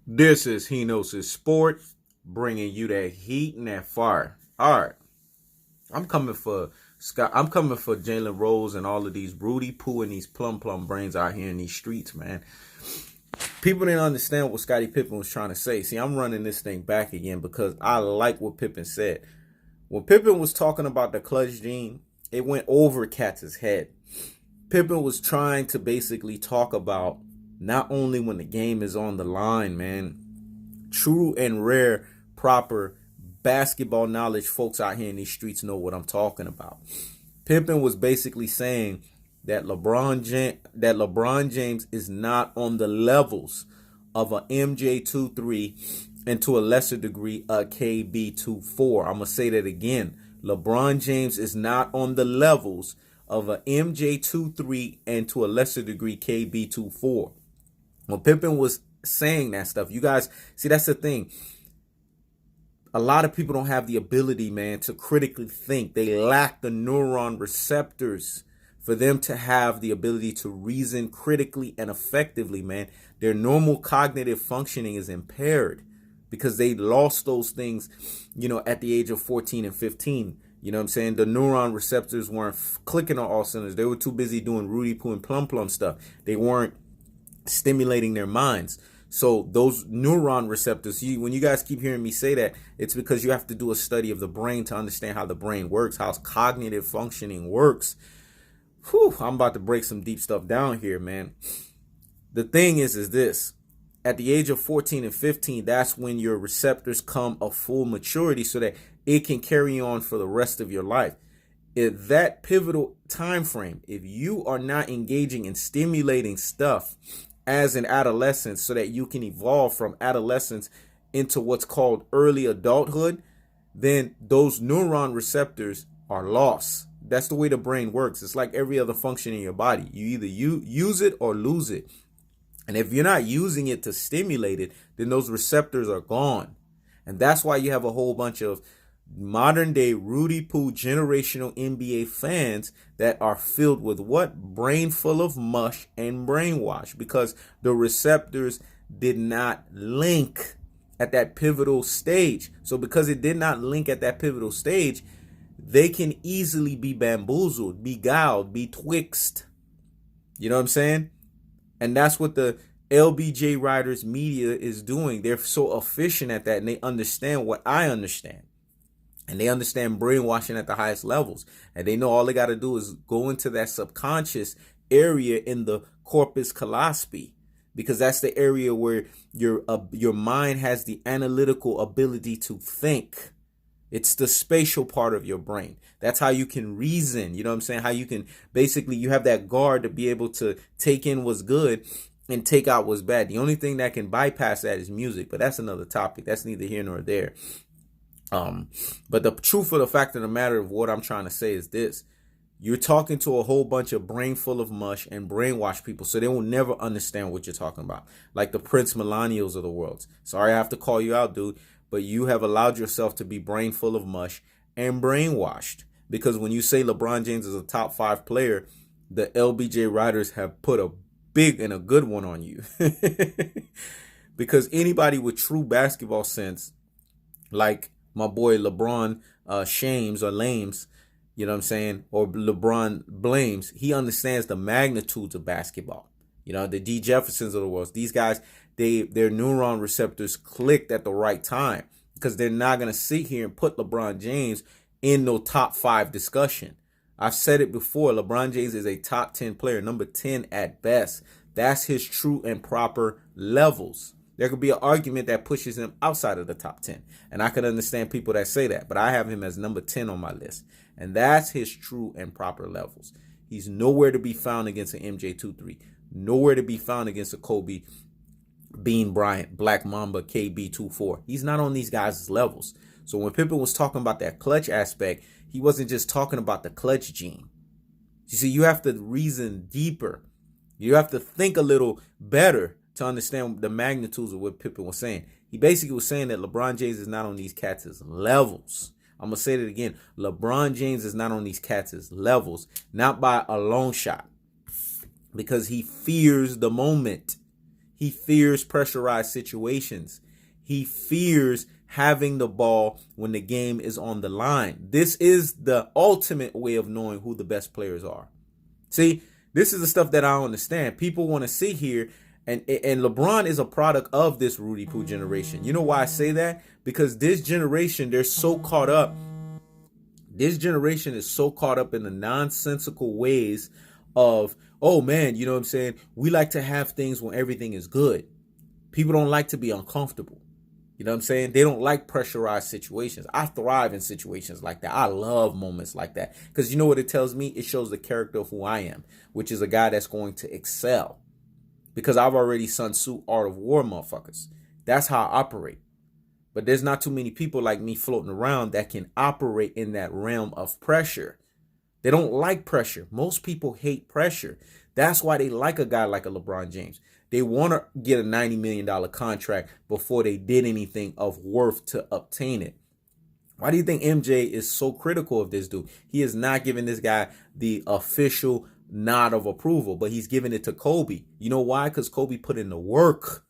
This is He Knows His Sport, bringing you that heat and that fire. All right, I'm coming for Scott. I'm coming for Jalen Rose and all of these Rudy Poo and these plum brains out here in these streets, man. People didn't understand what Scottie Pippen was trying to say. See, I'm running this thing back again because I like what Pippen said. When Pippen was talking about the clutch gene, it went over Katz's head. Pippen was trying to basically talk about not only when the game is on the line, man, true and rare, proper basketball knowledge folks out here in these streets know what I'm talking about. Pippen was basically saying that LeBron James is not on the levels of a MJ23 and to a lesser degree a KB24. I'm going to say that again. LeBron James is not on the levels of a MJ23 and to a lesser degree KB24. When Pippen was saying that stuff, you guys see, that's the thing. A lot of people don't have the ability, man, to critically think. They lack the neuron receptors for them to have the ability to reason critically and effectively, man. Their normal cognitive functioning is impaired because they lost those things, at the age of 14 and 15. You know what I'm saying? The neuron receptors weren't clicking on all cylinders. They were too busy doing Rudy Poo and plum stuff. They weren't stimulating their minds. So those neuron receptors, when you guys keep hearing me say that, it's because you have to do a study of the brain to understand how the brain works, how cognitive functioning works. Whew, I'm about to break some deep stuff down here, man. The thing is this. At the age of 14 and 15, that's when your receptors come of full maturity so that it can carry on for the rest of your life. If that pivotal time frame, if you are not engaging in stimulating stuff as an adolescent so that you can evolve from adolescence into what's called early adulthood, then those neuron receptors are lost. That's the way the brain works. It's like every other function in your body. You either use it or lose it. And if you're not using it to stimulate it, then those receptors are gone. And that's why you have a whole bunch of modern day Rudy Poo generational NBA fans that are filled with what? Brain full of mush and brainwash, because the receptors did not link at that pivotal stage. So because it did not link at that pivotal stage, they can easily be bamboozled, beguiled, betwixt. You know what I'm saying? And that's what the LBJ Riders media is doing. They're so efficient at that, and they understand what I understand. And they understand brainwashing at the highest levels. And they know all they got to do is go into that subconscious area in the corpus callosum, because that's the area where your mind has the analytical ability to think. It's the spatial part of your brain. That's how you can reason. You know what I'm saying? How you can basically, you have that guard to be able to take in what's good and take out what's bad. The only thing that can bypass that is music, but that's another topic. That's neither here nor there. But the truth of the fact of the matter of what I'm trying to say is this. You're talking to a whole bunch of brain full of mush and brainwash people, so they will never understand what you're talking about. Like the Prince Millennials of the world. Sorry I have to call you out, dude, but you have allowed yourself to be brain full of mush and brainwashed. Because when you say LeBron James is a top 5 player, the LBJ Riders have put a big and a good one on you. Because anybody with true basketball sense, like my boy LeBron Shames or Lames, you know what I'm saying, or LeBron Blames, he understands the magnitudes of basketball. You know, the D Jeffersons of the world, these guys, their neuron receptors clicked at the right time, because they're not going to sit here and put LeBron James in no top 5 discussion. I've said it before. LeBron James is a top 10 player, number 10 at best. That's his true and proper levels. There could be an argument that pushes him outside of the top 10. And I can understand people that say that. But I have him as number 10 on my list. And that's his true and proper levels. He's nowhere to be found against an MJ23. Nowhere to be found against a Kobe Bean Bryant, Black Mamba, KB24. He's not on these guys' levels. So when Pippen was talking about that clutch aspect, he wasn't just talking about the clutch gene. You see, you have to reason deeper. You have to think a little better to understand the magnitudes of what Pippen was saying. He basically was saying that LeBron James is not on these cats' levels. I'm going to say that again. LeBron James is not on these cats' levels, not by a long shot, because he fears the moment. He fears pressurized situations. He fears having the ball when the game is on the line. This is the ultimate way of knowing who the best players are. See, this is the stuff that I don't understand. People want to sit here, and LeBron is a product of this Rudy Poo generation. You know why I say that? Because this generation, they're so caught up. This generation is so caught up in the nonsensical ways of, oh man, you know what I'm saying? We like to have things when everything is good. People don't like to be uncomfortable. You know what I'm saying? They don't like pressurized situations. I thrive in situations like that. I love moments like that. Because you know what it tells me? It shows the character of who I am, which is a guy that's going to excel. Because I've already Sun Tzu Art of War, motherfuckers. That's how I operate. But there's not too many people like me floating around that can operate in that realm of pressure. They don't like pressure. Most people hate pressure. That's why they like a guy like a LeBron James. They want to get a $90 million contract before they did anything of worth to obtain it. Why do you think MJ is so critical of this dude? He is not giving this guy the official nod of approval, but he's giving it to Kobe. You know why? Because Kobe put in the work.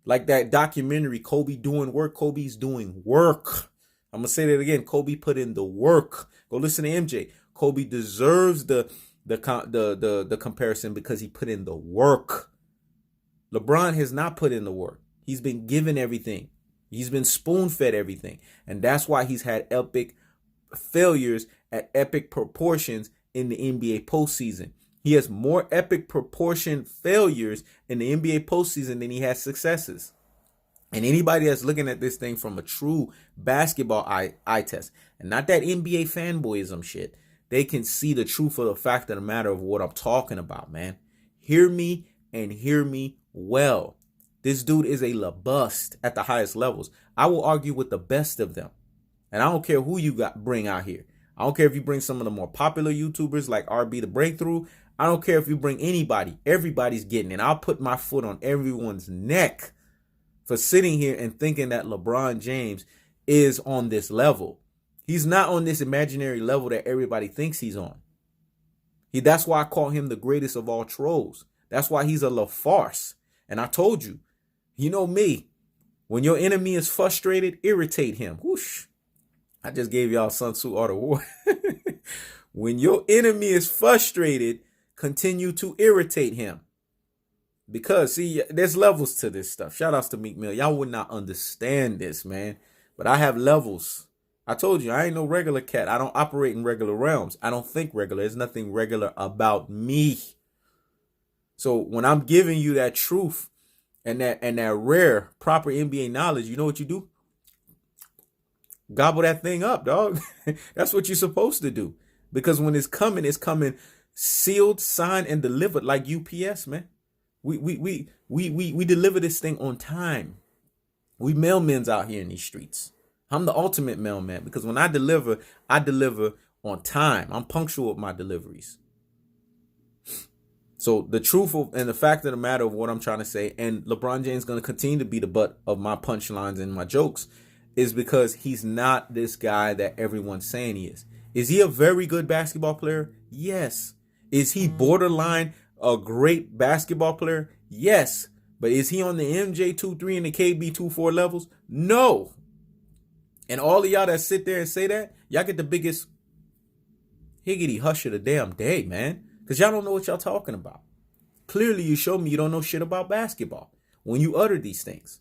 Like that documentary, Kobe Doing Work. Kobe's doing work. I'm going to say that again. Kobe put in the work. Go listen to MJ. Kobe deserves the comparison because he put in the work. LeBron has not put in the work. He's been given everything. He's been spoon-fed everything. And that's why he's had epic failures at epic proportions in the NBA postseason. He has more epic proportion failures in the NBA postseason than he has successes. And anybody that's looking at this thing from a true basketball eye test, and not that NBA fanboyism shit, they can see the truth of the fact of the matter of what I'm talking about, man. Hear me and hear me well. This dude is a labust at the highest levels. I will argue with the best of them. And I don't care who you bring out here. I don't care if you bring some of the more popular YouTubers like RB The Breakthrough. I don't care if you bring anybody. Everybody's getting it. I'll put my foot on everyone's neck for sitting here and thinking that LeBron James is on this level. He's not on this imaginary level that everybody thinks he's on. That's why I call him the greatest of all trolls. That's why he's a LaFarce. And I told you, you know me, when your enemy is frustrated, irritate him. Whoosh. I just gave y'all Sun Tzu Art of War. When your enemy is frustrated, continue to irritate him. Because, see, there's levels to this stuff. Shout outs to Meek Mill. Y'all would not understand this, man. But I have levels. I told you, I ain't no regular cat. I don't operate in regular realms. I don't think regular. There's nothing regular about me. So when I'm giving you that truth and that rare, proper NBA knowledge, you know what you do? Gobble that thing up, dog. That's what you're supposed to do. Because when it's coming sealed, signed, and delivered like UPS, man. We deliver this thing on time. We mailmen's out here in these streets. I'm the ultimate mailman because when I deliver on time. I'm punctual with my deliveries. So the truth and the fact of the matter of what I'm trying to say, and LeBron James is going to continue to be the butt of my punchlines and my jokes, is because he's not this guy that everyone's saying he is. Is he a very good basketball player? Yes. Is he borderline a great basketball player? Yes. But is he on the MJ 2-3 and the KB 2-4 levels? No. And all of y'all that sit there and say that, y'all get the biggest higgity hush of the damn day, man. Because y'all don't know what y'all talking about. Clearly, you show me you don't know shit about basketball when you utter these things.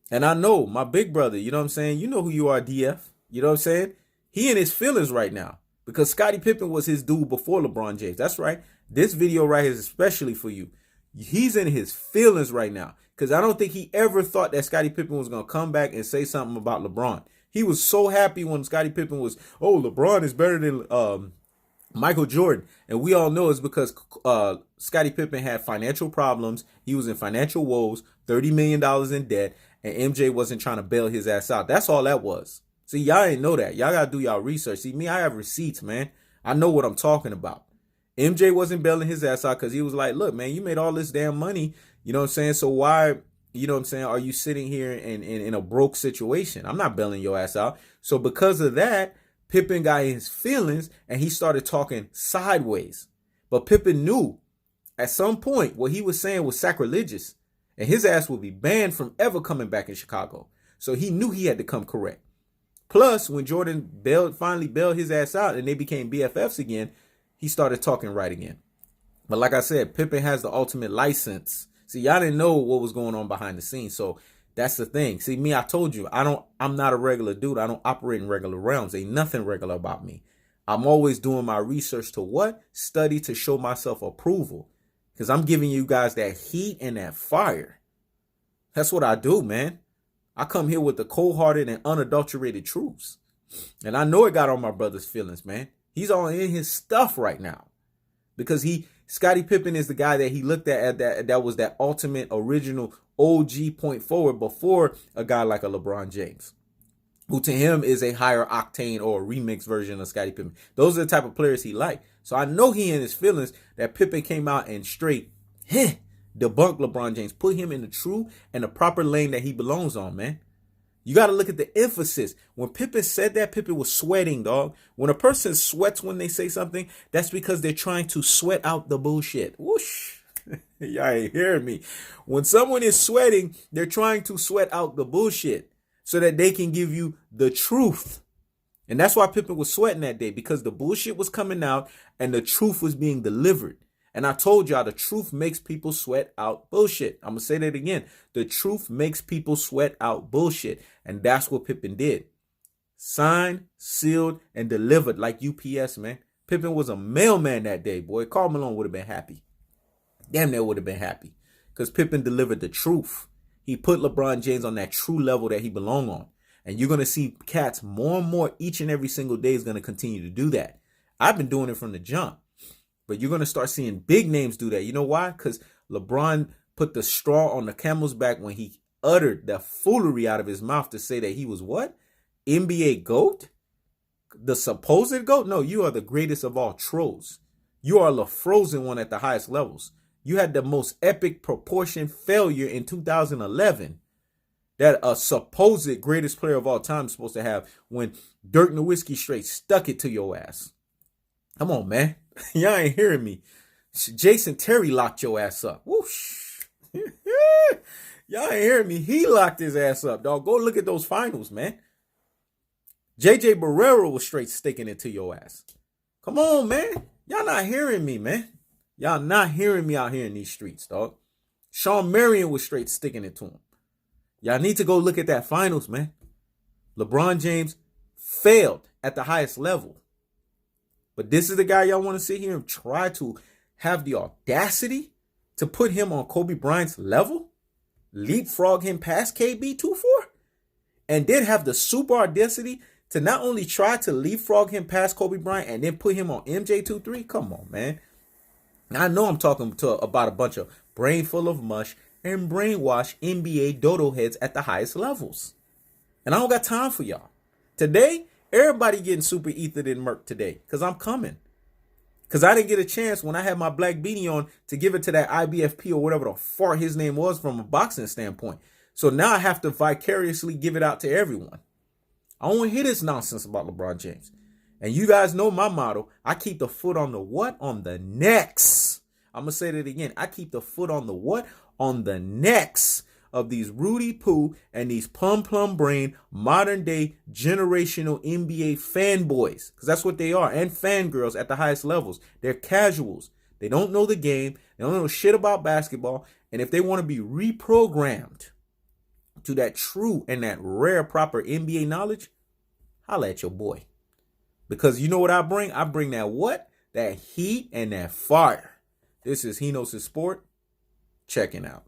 And I know my big brother, you know what I'm saying? You know who you are, DF. You know what I'm saying? He in his feelings right now because Scottie Pippen was his dude before LeBron James. That's right. This video right here is especially for you. He's in his feelings right now because I don't think he ever thought that Scottie Pippen was going to come back and say something about LeBron. He was so happy when Scottie Pippen was, oh, LeBron is better than Michael Jordan. And we all know it's because Scottie Pippen had financial problems. He was in financial woes, $30 million in debt, and MJ wasn't trying to bail his ass out. That's all that was. See, y'all ain't know that. Y'all got to do y'all research. See, me, I have receipts, man. I know what I'm talking about. MJ wasn't bailing his ass out because he was like, look, man, you made all this damn money. You know what I'm saying? So why, you know what I'm saying, are you sitting here in a broke situation? I'm not bailing your ass out. So because of that, Pippen got his feelings and he started talking sideways. But Pippen knew at some point, what he was saying was sacrilegious, and his ass would be banned from ever coming back in Chicago. So he knew he had to come correct. Plus, when Jordan finally bailed his ass out and they became BFFs again, he started talking right again. But like I said, Pippen has the ultimate license. See, y'all didn't know what was going on behind the scenes. So that's the thing. See, me, I told you, I'm not a regular dude. I don't operate in regular realms. Ain't nothing regular about me. I'm always doing my research to what? Study to show myself approval. Because I'm giving you guys that heat and that fire. That's what I do, man. I come here with the cold-hearted and unadulterated truths. And I know it got on my brother's feelings, man. He's all in his stuff right now. Because Scottie Pippen is the guy that he looked at that was that ultimate original OG point forward before a guy like a LeBron James, who to him is a higher octane or a remix version of Scottie Pippen. Those are the type of players he liked. So I know he in his feelings that Pippen came out and straight debunked LeBron James, put him in the true and the proper lane that he belongs on, man. You got to look at the emphasis. When Pippen said that, Pippen was sweating, dog. When a person sweats when they say something, that's because they're trying to sweat out the bullshit. Whoosh. Y'all ain't hearing me. When someone is sweating, they're trying to sweat out the bullshit so that they can give you the truth. And that's why Pippen was sweating that day, because the bullshit was coming out and the truth was being delivered. And I told y'all the truth makes people sweat out bullshit. I'm going to say that again. The truth makes people sweat out bullshit. And that's what Pippen did. Signed, sealed, and delivered like UPS, man. Pippen was a mailman that day, boy. Karl Malone would have been happy. Damn, they would have been happy. Because Pippen delivered the truth. He put LeBron James on that true level that he belonged on. And you're going to see cats more and more each and every single day is going to continue to do that. I've been doing it from the jump. But you're going to start seeing big names do that. You know why? Because LeBron put the straw on the camel's back when he uttered the foolery out of his mouth to say that he was what? NBA GOAT? The supposed GOAT? No, you are the greatest of all trolls. You are the frozen one at the highest levels. You had the most epic proportion failure in 2011 that a supposed greatest player of all time is supposed to have when Dirk Nowitzki straight stuck it to your ass. Come on, man. Y'all ain't hearing me. Jason Terry locked your ass up. Whoosh. Y'all ain't hearing me. He locked his ass up, dog. Go look at those finals, man. JJ Barrera was straight sticking it to your ass. Come on, man. Y'all not hearing me, man. Y'all not hearing me out here in these streets, dog. Sean Marion was straight sticking it to him. Y'all need to go look at that finals, man. LeBron James failed at the highest level. But this is the guy y'all want to sit here and try to have the audacity to put him on Kobe Bryant's level, leapfrog him past KB24, and then have the super audacity to not only try to leapfrog him past Kobe Bryant and then put him on MJ23. Come on, man. I know I'm talking about a bunch of brain full of mush and brainwashed NBA dodo heads at the highest levels. And I don't got time for y'all. Today, everybody getting super ethered in Murk today because I'm coming. Because I didn't get a chance when I had my black beanie on to give it to that IBFP or whatever the fart his name was from a boxing standpoint. So now I have to vicariously give it out to everyone. I don't want to hear this nonsense about LeBron James. And you guys know my motto. I keep the foot on the what? On the necks. I'm going to say that again. I keep the foot on the what? On the necks of these Rudy Poo and these plum brain modern day generational NBA fanboys, because that's what they are, and fangirls at the highest levels. They're casuals. They don't know the game. They don't know shit about basketball. And if they want to be reprogrammed to that true and that rare proper NBA knowledge, holla at your boy. Because you know what I bring? I bring that what? That heat and that fire. This is He Knows His Sport. Checking out.